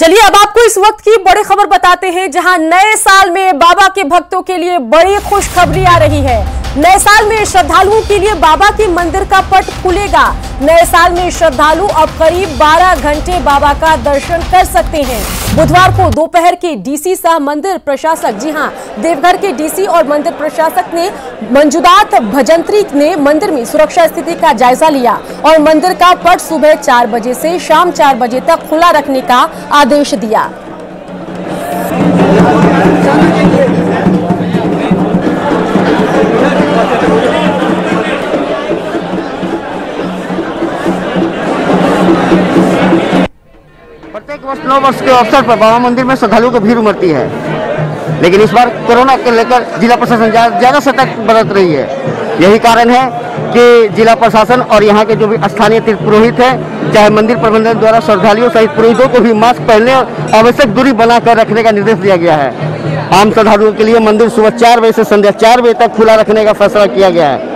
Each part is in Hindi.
चलिए अब आपको इस वक्त की बड़ी खबर बताते हैं, जहां नए साल में बाबा के भक्तों के लिए बड़ी खुशखबरी आ रही है। नए साल में श्रद्धालुओं के लिए बाबा के मंदिर का पट खुलेगा। नए साल में श्रद्धालु अब करीब 12 घंटे बाबा का दर्शन कर सकते हैं। बुधवार को दोपहर के डीसी सह मंदिर प्रशासक, जी हां, देवघर के डीसी और मंदिर प्रशासक ने मंजूदात भजंत्री ने मंदिर में सुरक्षा स्थिति का जायजा लिया और मंदिर का पट सुबह 4 बजे से शाम 4 बजे तक खुला रखने का आदेश दिया। प्रत्येक वर्ष 9 वर्ष के अवसर पर बाबा मंदिर में श्रद्धालुओं की भीड़ उमड़ती है, लेकिन इस बार कोरोना के लेकर जिला प्रशासन ज्यादा सतर्क बरत रही है। यही कारण है कि जिला प्रशासन और यहाँ के जो भी स्थानीय तीर्थ पुरोहित हैं, चाहे मंदिर प्रबंधन द्वारा श्रद्धालुओं सहित पुरोहितों को भी मास्क पहनने और आवश्यक दूरी बनाकर रखने का निर्देश दिया गया है। आम श्रद्धालुओं के लिए मंदिर सुबह 4 बजे से संध्या 4 बजे तक खुला रखने का फैसला किया गया है।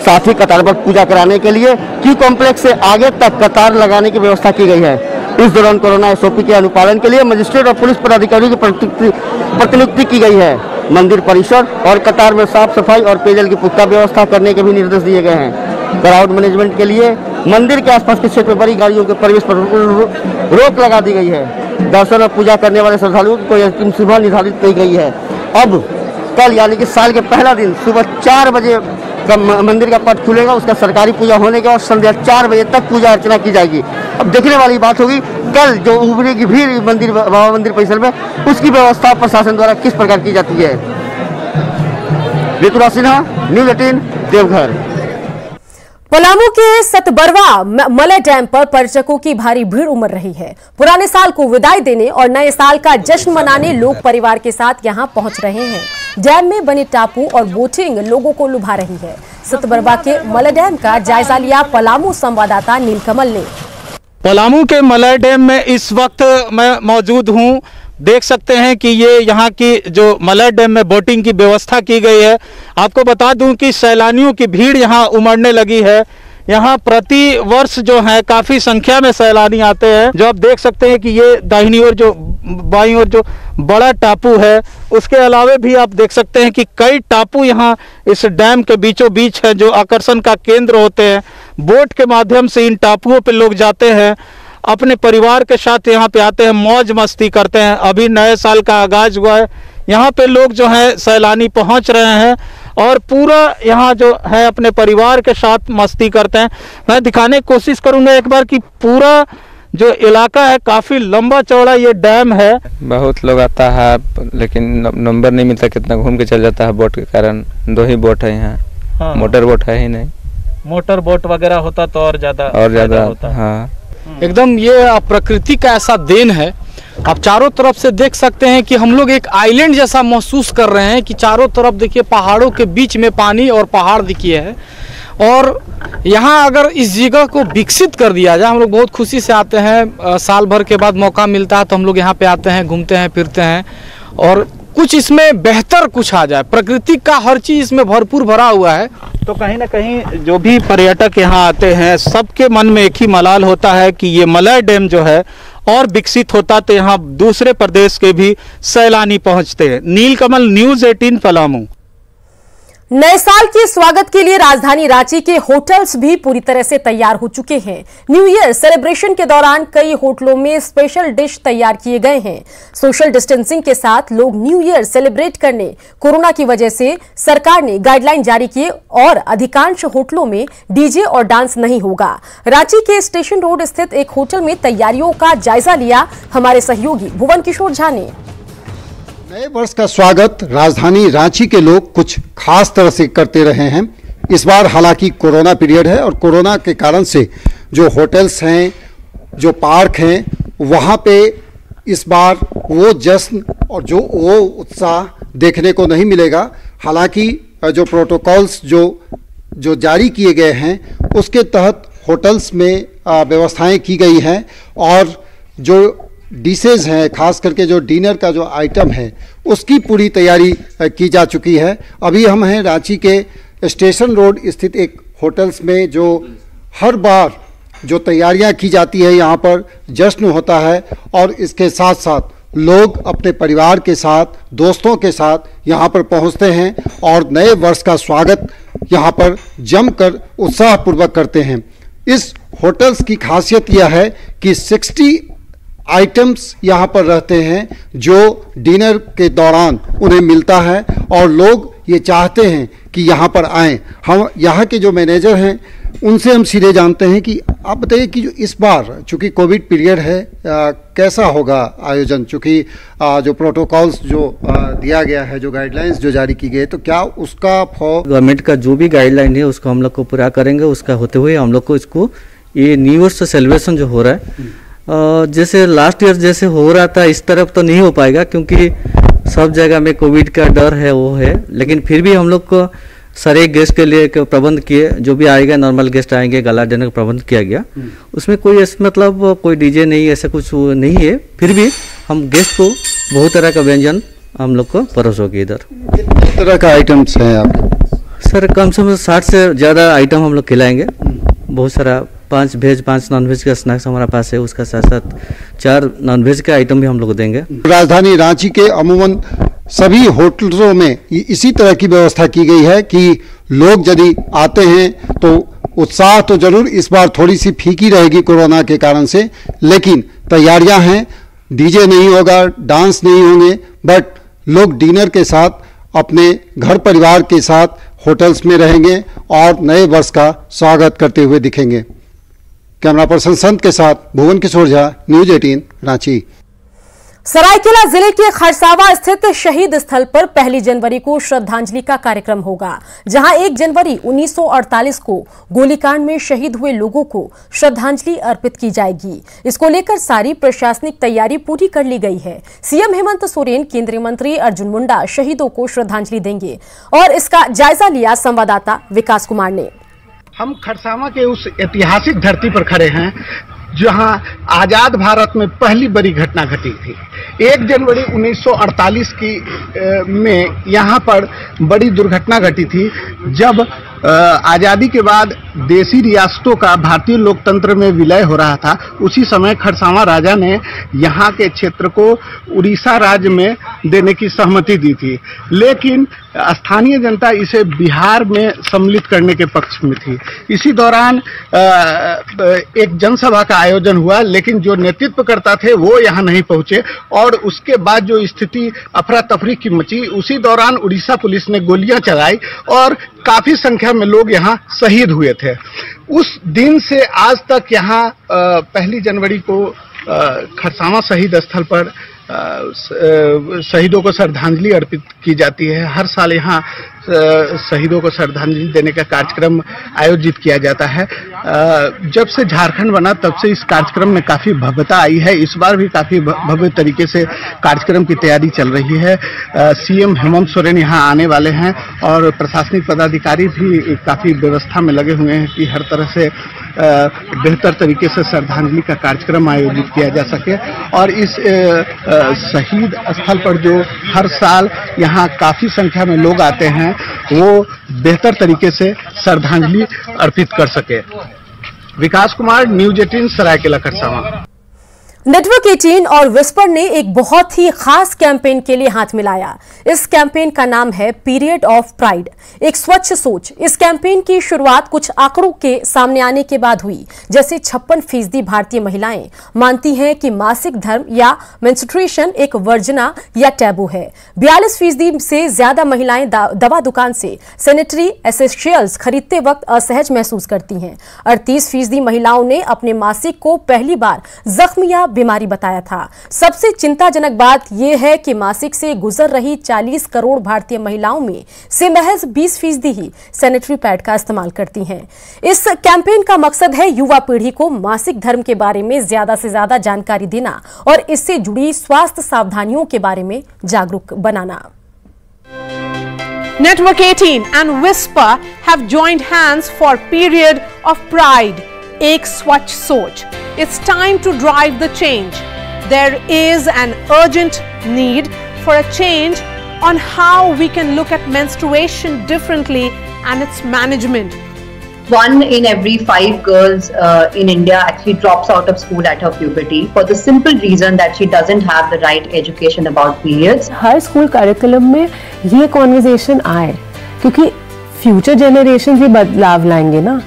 साथ ही कतारबद्ध पूजा कराने के लिए क्यू कॉम्प्लेक्स से आगे तक कतार लगाने की व्यवस्था की गई है। इस दौरान कोरोना एसओपी के अनुपालन के लिए मजिस्ट्रेट और पुलिस पदाधिकारियों की प्रतिनियुक्ति की गई है। मंदिर परिसर और कतार में साफ सफाई और पेयजल की पुख्ता व्यवस्था करने के भी निर्देश दिए गए हैं। क्राउड मैनेजमेंट के लिए मंदिर के आसपास के क्षेत्र में बड़ी गाड़ियों के प्रवेश पर रोक लगा दी गई है। दर्शन और पूजा करने वाले श्रद्धालुओं को अंतिम सुबह निर्धारित की गई है। अब कल यानी कि साल के पहला दिन सुबह 4 बजे मंदिर का पट खुलेगा। उसका सरकारी पूजा होने के बाद संध्या 4 बजे तक पूजा अर्चना की जाएगी। अब देखने वाली बात होगी कल जो उमड़ेगी भीड़ मंदिर बाबा मंदिर परिसर में, उसकी व्यवस्था प्रशासन द्वारा किस प्रकार की जाती है। ऋतुराज सिन्हा, न्यूज़ 18 देवघर। पलामू के सतबरवा मलय डैम पर पर्यटकों की भारी भीड़ उमड़ रही है। पुराने साल को विदाई देने और नए साल का जश्न मनाने लोग परिवार के साथ यहां पहुंच रहे हैं। डैम में बने टापू और बोटिंग लोगों को लुभा रही है। सतबरवा के मलय डैम का जायजा लिया पलामू संवाददाता नीलकमल ने। पलामू के मलय डैम में इस वक्त मैं मौजूद हूं। देख सकते हैं कि ये यहाँ की जो मलय डैम में बोटिंग की व्यवस्था की गई है। आपको बता दूं कि सैलानियों की भीड़ यहाँ उमड़ने लगी है। यहाँ प्रति वर्ष जो है काफ़ी संख्या में सैलानी आते हैं। जो आप देख सकते हैं कि ये दाहिनी ओर जो बाईं ओर जो बड़ा टापू है, उसके अलावा भी आप देख सकते हैं कि कई टापू यहाँ इस डैम के बीचों बीच है जो आकर्षण का केंद्र होते हैं। बोट के माध्यम से इन टापुओं पे लोग जाते हैं, अपने परिवार के साथ यहाँ पे आते हैं, मौज मस्ती करते हैं। अभी नए साल का आगाज हुआ है, यहाँ पे लोग जो है सैलानी पहुँच रहे हैं और पूरा यहाँ जो है अपने परिवार के साथ मस्ती करते हैं। मैं दिखाने की कोशिश करूँगा एक बार कि पूरा जो इलाका है काफ़ी लंबा चौड़ा ये डैम है। बहुत लोग आता है लेकिन नंबर नहीं मिलता, कितना घूम के चल जाता है बोट के कारण। 2 ही बोट है यहाँ। हाँ। मोटर बोट है ही नहीं। मोटर बोट वगैरह होता तो और ज़्यादा होता। हाँ, एकदम ये प्रकृति का ऐसा देन है। आप चारों तरफ से देख सकते हैं कि हम लोग एक आइलैंड जैसा महसूस कर रहे हैं कि चारों तरफ देखिए पहाड़ों के बीच में पानी और पहाड़ दिखिए है। और यहाँ अगर इस जगह को विकसित कर दिया जाए, हम लोग बहुत खुशी से आते हैं। साल भर के बाद मौका मिलता है तो हम लोग यहाँ पे आते हैं, घूमते हैं, फिरते हैं और कुछ इसमें बेहतर कुछ आ जाए। प्रकृति का हर चीज़ इसमें भरपूर भरा हुआ है। तो कहीं ना कहीं जो भी पर्यटक यहाँ आते हैं सबके मन में एक ही मलाल होता है कि ये मलय डैम जो है और विकसित होता तो यहाँ दूसरे प्रदेश के भी सैलानी पहुँचते हैं। नीलकमल, न्यूज़ 18 पलामू। नए साल के स्वागत के लिए राजधानी रांची के होटल्स भी पूरी तरह से तैयार हो चुके हैं। न्यू ईयर सेलिब्रेशन के दौरान कई होटलों में स्पेशल डिश तैयार किए गए हैं। सोशल डिस्टेंसिंग के साथ लोग न्यू ईयर सेलिब्रेट करने कोरोना की वजह से सरकार ने गाइडलाइन जारी किए और अधिकांश होटलों में डीजे और डांस नहीं होगा। रांची के स्टेशन रोड स्थित एक होटल में तैयारियों का जायजा लिया हमारे सहयोगी भुवन किशोर झा ने। नए वर्ष का स्वागत राजधानी रांची के लोग कुछ खास तरह से करते रहे हैं। इस बार हालांकि कोरोना पीरियड है और कोरोना के कारण से जो होटल्स हैं, जो पार्क हैं, वहाँ पे इस बार वो जश्न और वो उत्साह देखने को नहीं मिलेगा। हालांकि जो प्रोटोकॉल्स जो जारी किए गए हैं उसके तहत होटल्स में व्यवस्थाएं की गई हैं और जो डिशेज हैं, खास करके जो डिनर का जो आइटम है उसकी पूरी तैयारी की जा चुकी है। अभी हम हैं रांची के स्टेशन रोड स्थित एक होटल्स में जो हर बार जो तैयारियां की जाती है यहाँ पर, जश्न होता है और इसके साथ साथ लोग अपने परिवार के साथ, दोस्तों के साथ यहाँ पर पहुँचते हैं और नए वर्ष का स्वागत यहाँ पर जमकर उत्साहपूर्वक करते हैं। इस होटल्स की खासियत यह है कि 60 आइटम्स यहाँ पर रहते हैं जो डिनर के दौरान उन्हें मिलता है और लोग ये चाहते हैं कि यहाँ पर आएं। हम यहाँ के जो मैनेजर हैं उनसे हम सीधे जानते हैं कि आप बताइए कि जो इस बार चूँकि कोविड पीरियड है कैसा होगा आयोजन, चूँकि जो प्रोटोकॉल्स जो दिया गया है, जो गाइडलाइंस जो जारी की गई, तो क्या उसका गवर्नमेंट का जो भी गाइडलाइन है उसको हम लोग को पूरा करेंगे। उसका होते हुए हम लोग को इसको ये न्यू ईयर से सेलिब्रेशन जो हो रहा है जैसे लास्ट ईयर जैसे हो रहा था इस तरफ तो नहीं हो पाएगा क्योंकि सब जगह में कोविड का डर है वो है, लेकिन फिर भी हम लोग को सारे गेस्ट के लिए प्रबंध किए, जो भी आएगा नॉर्मल गेस्ट आएंगे गला देने का प्रबंध किया गया। उसमें कोई मतलब कोई डीजे नहीं ऐसा कुछ नहीं है, फिर भी हम गेस्ट को बहुत तरह का व्यंजन हम लोग को परोसोगे। इधर कितने तरह का आइटम्स हैं आप? सर कम से कम 60 से ज़्यादा आइटम हम लोग खिलाएंगे। बहुत सारा 5 वेज 5 नॉन वेज का स्नैक्स हमारा पास है, उसका साथ साथ 4 नॉन वेज का आइटम भी हम लोग देंगे। राजधानी रांची के अमूमन सभी होटलों में इसी तरह की व्यवस्था की गई है कि लोग यदि आते हैं तो उत्साह तो जरूर इस बार थोड़ी सी फीकी रहेगी कोरोना के कारण से, लेकिन तैयारियां हैं। डीजे नहीं होगा, डांस नहीं होंगे, बट लोग डिनर के साथ अपने घर परिवार के साथ होटल्स में रहेंगे और नए वर्ष का स्वागत करते हुए दिखेंगे। कैमरा पर्सन संत के साथ भुवन किशोर झा, न्यूज 18 रांची। सरायकेला जिले के खरसावा स्थित शहीद स्थल पर 1 जनवरी को श्रद्धांजलि का कार्यक्रम होगा, जहां 1 जनवरी 1948 को गोलीकांड में शहीद हुए लोगों को श्रद्धांजलि अर्पित की जाएगी। इसको लेकर सारी प्रशासनिक तैयारी पूरी कर ली गई है। सीएम हेमंत सोरेन, केंद्रीय मंत्री अर्जुन मुंडा शहीदों को श्रद्धांजलि देंगे और इसका जायजा लिया संवाददाता विकास कुमार ने। हम खरसावा के उस ऐतिहासिक धरती पर खड़े हैं जहां आजाद भारत में पहली बड़ी घटना घटी थी। 1 जनवरी 1948 में यहाँ पर बड़ी दुर्घटना घटी थी जब आज़ादी के बाद देशी रियासतों का भारतीय लोकतंत्र में विलय हो रहा था। उसी समय खरसावा राजा ने यहाँ के क्षेत्र को उड़ीसा राज्य में देने की सहमति दी थी, लेकिन स्थानीय जनता इसे बिहार में सम्मिलित करने के पक्ष में थी। इसी दौरान एक जनसभा का आयोजन हुआ, लेकिन जो नेतृत्व करता थे वो यहाँ नहीं पहुंचे और उसके बाद जो स्थिति अफरा तफरी की मची, उसी दौरान उड़ीसा पुलिस ने गोलियां चलाई और काफी संख्या में लोग यहाँ शहीद हुए थे। उस दिन से आज तक यहाँ 1 जनवरी को खरसावा शहीद स्थल पर शहीदों को श्रद्धांजलि अर्पित की जाती है। हर साल यहाँ शहीदों को श्रद्धांजलि देने का कार्यक्रम आयोजित किया जाता है। जब से झारखंड बना तब से इस कार्यक्रम में काफ़ी भव्यता आई है। इस बार भी काफ़ी भव्य तरीके से कार्यक्रम की तैयारी चल रही है। सीएम हेमंत सोरेन यहाँ आने वाले हैं और प्रशासनिक पदाधिकारी भी काफ़ी व्यवस्था में लगे हुए हैं कि हर तरह से बेहतर तरीके से श्रद्धांजलि का कार्यक्रम आयोजित किया जा सके और इस शहीद स्थल पर जो हर साल यहाँ काफ़ी संख्या में लोग आते हैं वो बेहतर तरीके से श्रद्धांजलि अर्पित कर सके। विकास कुमार, न्यूज 18 सरायकेला खरसावा। नेटवर्क 18 और विस्पर ने एक बहुत ही खास कैंपेन के लिए हाथ मिलाया। इस कैंपेन का नाम है पीरियड ऑफ प्राइड, एक स्वच्छ सोच। इस कैंपेन की शुरुआत कुछ आंकड़ों के सामने आने के बाद हुई, जैसे 56% भारतीय महिलाएं मानती हैं कि मासिक धर्म या मेंस्ट्रुएशन एक वर्जना या टैबू है। 42% से ज्यादा महिलाएं दवा दुकान से सैनिटरी एसेंशियल्स खरीदते वक्त असहज महसूस करती हैं। 38% महिलाओं ने अपने मासिक को पहली बार जख्म या बीमारी बताया था। सबसे चिंताजनक बात यह है कि मासिक से गुजर रही 40 करोड़ भारतीय महिलाओं में से महज 20% ही सैनिटरी पैड का इस्तेमाल करती हैं। इस कैंपेन का मकसद है युवा पीढ़ी को मासिक धर्म के बारे में ज्यादा से ज्यादा जानकारी देना और इससे जुड़ी स्वास्थ्य सावधानियों के बारे में जागरूक बनाना। Network 18 and Whisper have joined hands for Period of Pride, एक स्वच्छ सोच. It's time to drive the change. There is an urgent need for a change on how we can look at menstruation differently and its management. 1 in every 5 girls in India actually drops out of school at her puberty for the simple reason that she doesn't have the right education about periods. Her school curriculum में ये कॉन्वर्सेशन आए क्योंकि फ्यूचर जनरेशन भी बदलाव लाएंगे ना.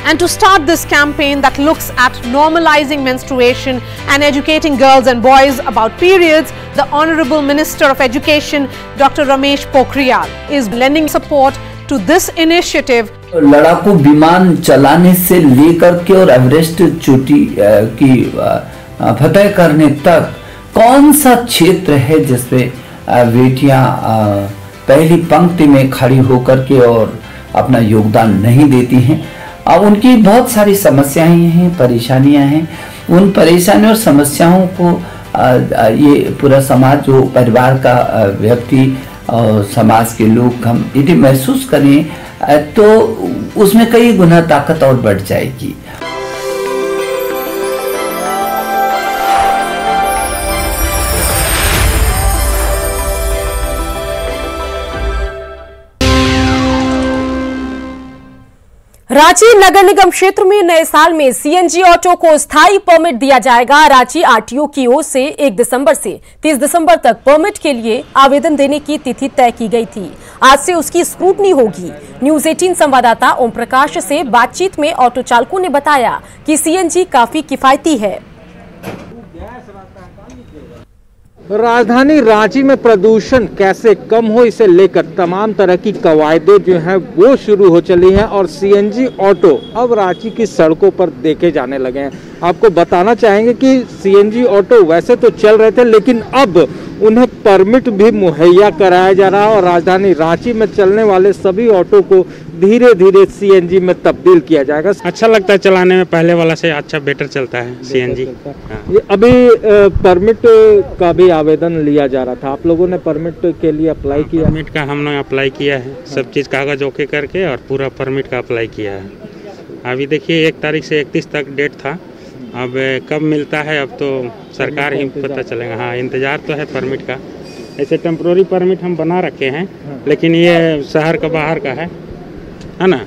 And to start this campaign that looks at normalizing menstruation and educating girls and boys about periods, the Honorable Minister of Education, Dr. Ramesh Pokhriyal, is lending support to this initiative. लड़ाकू विमान चलाने से लेकर के और एवरेस्ट चोटी की फतह करने तक कौन सा क्षेत्र है जिसपे बेटियां पहली पंक्ति में खड़ी होकर के और अपना योगदान नहीं देती हैं. उनकी बहुत सारी समस्याएं हैं, परेशानियां हैं. उन परेशानियों और समस्याओं को ये पूरा समाज, जो परिवार का व्यक्ति और समाज के लोग हम यदि महसूस करें तो उसमें कई गुना ताकत और बढ़ जाएगी. रांची नगर निगम क्षेत्र में नए साल में सीएनजी ऑटो को स्थायी परमिट दिया जाएगा. रांची आरटीओ की ओर से 1 दिसंबर से 30 दिसंबर तक परमिट के लिए आवेदन देने की तिथि तय की गई थी. आज से उसकी स्क्रूटनी होगी. न्यूज 18 संवाददाता ओम प्रकाश से बातचीत में ऑटो चालकों ने बताया कि सीएनजी काफी किफायती है. राजधानी रांची में प्रदूषण कैसे कम हो, इसे लेकर तमाम तरह की कवायदें जो हैं वो शुरू हो चली हैं और सीएनजी ऑटो अब रांची की सड़कों पर देखे जाने लगे हैं. आपको बताना चाहेंगे कि सीएनजी ऑटो वैसे तो चल रहे थे, लेकिन अब उन्हें परमिट भी मुहैया कराया जा रहा है और राजधानी रांची में चलने वाले सभी ऑटो को धीरे धीरे सीएनजी में तब्दील किया जाएगा. अच्छा लगता है चलाने में, पहले वाला से अच्छा बेटर चलता है सीएनजी. अभी परमिट का भी आवेदन लिया जा रहा था, आप लोगों ने परमिट के लिए अप्लाई किया? परमिट का हमने अप्लाई किया है, सब चीज़ कागज ओके करके और पूरा परमिट का अप्लाई किया है. अभी देखिए 1 तारीख से 31 तक डेट था, अब कब मिलता है अब तो सरकार ही पता चलेगा. हाँ, इंतज़ार तो है परमिट का. ऐसे टेम्प्रोरी परमिट हम बना रखे हैं, लेकिन ये शहर का बाहर का है ना,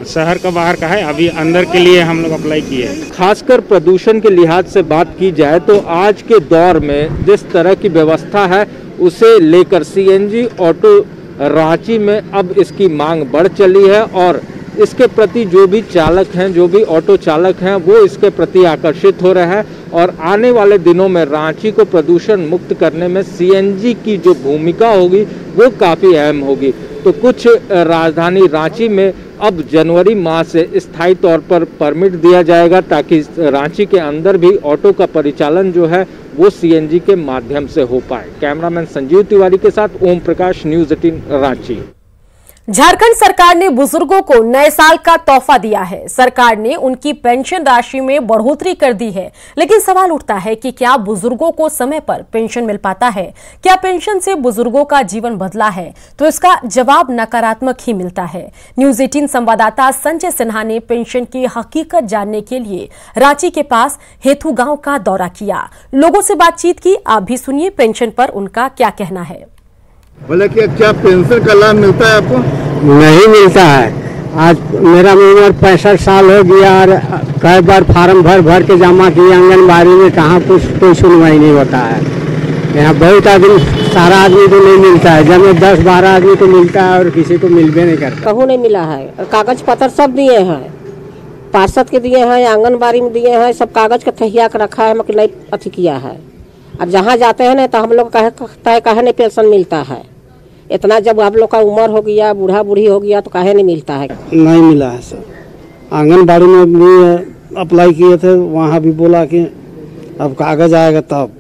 शहर का बाहर का है. अभी अंदर के लिए हम लोग अप्लाई किए. खासकर प्रदूषण के लिहाज से बात की जाए तो आज के दौर में जिस तरह की व्यवस्था है उसे लेकर सीएनजी ऑटो रांची में अब इसकी मांग बढ़ चली है और इसके प्रति जो भी चालक हैं, जो भी ऑटो चालक हैं, वो इसके प्रति आकर्षित हो रहे हैं और आने वाले दिनों में रांची को प्रदूषण मुक्त करने में सीएनजी की जो भूमिका होगी वो काफ़ी अहम होगी. तो कुछ राजधानी रांची में अब जनवरी माह से स्थायी तौर पर परमिट दिया जाएगा ताकि रांची के अंदर भी ऑटो का परिचालन जो है वो सीएनजी के माध्यम से हो पाए. कैमरामैन संजीव तिवारी के साथ ओम प्रकाश, न्यूज 18 रांची. झारखंड सरकार ने बुजुर्गों को नए साल का तोहफा दिया है. सरकार ने उनकी पेंशन राशि में बढ़ोतरी कर दी है, लेकिन सवाल उठता है कि क्या बुजुर्गों को समय पर पेंशन मिल पाता है? क्या पेंशन से बुजुर्गों का जीवन बदला है? तो इसका जवाब नकारात्मक ही मिलता है. न्यूज 18 संवाददाता संजय सिन्हा ने पेंशन की हकीकत जानने के लिए रांची के पास हेतु गांव का दौरा किया. लोगों से बातचीत की. आप भी सुनिए पेंशन पर उनका क्या कहना है. बोले कि क्या पेंशन का लाभ मिलता है आपको? नहीं मिलता है. आज मेरा उम्र 65 साल हो गया और कई बार फार्म भर के जमा किए आंगनबाड़ी में, कहाँ कुछ कोई सुनवाई नहीं होता है. यहाँ बहुत आदमी, सारा आदमी को नहीं मिलता है. जब में 10-12 आदमी को मिलता है और किसी को मिलबे नहीं करता. कहूँ नहीं मिला है. कागज पत्र सब दिए हैं, पार्षद के दिए हैं, आंगनबाड़ी में दिए हैं, सब कागज का तहिया कर रखा है, मतलब अथी किया है. और जहाँ जाते हैं ना तो हम लोग कहे नहीं पेंशन मिलता है. इतना जब आप लोग का उम्र हो गया, बूढ़ा बूढ़ी हो गया तो काहे नहीं मिलता है? नहीं मिला है सर. आंगनबाड़ी में भी अप्लाई किए थे, वहाँ भी बोला कि अब कागज आएगा तब,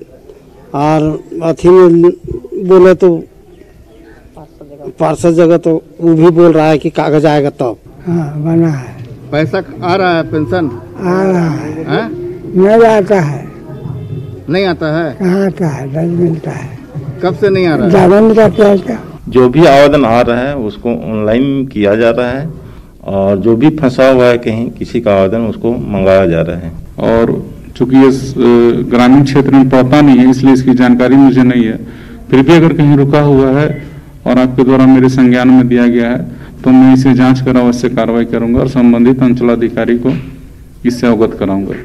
और अथी में बोले तो पार्षद जगह तो वो भी बोल रहा है कि कागज आएगा तब. हाँ, बना है. पैसा आ रहा है, पेंशन आ रहा है. नहीं आता है. नहीं आता है? कहाँ आता है? नहीं मिलता है. कब से नहीं आ रहा है? ज़्यादा नहीं रहता है. जो भी आवेदन आ रहा है उसको ऑनलाइन किया जा रहा है और जो भी फंसा हुआ है कहीं किसी का आवेदन उसको मंगाया जा रहा है. और चूंकि ये ग्रामीण क्षेत्र में पता नहीं है इसलिए इसकी जानकारी मुझे नहीं है. फिर भी अगर कहीं रुका हुआ है और आपके द्वारा मेरे संज्ञान में दिया गया है तो मैं इसे जांच कर अवश्य कार्रवाई करूंगा और संबंधित अंचलाधिकारी को इससे अवगत कराऊंगा।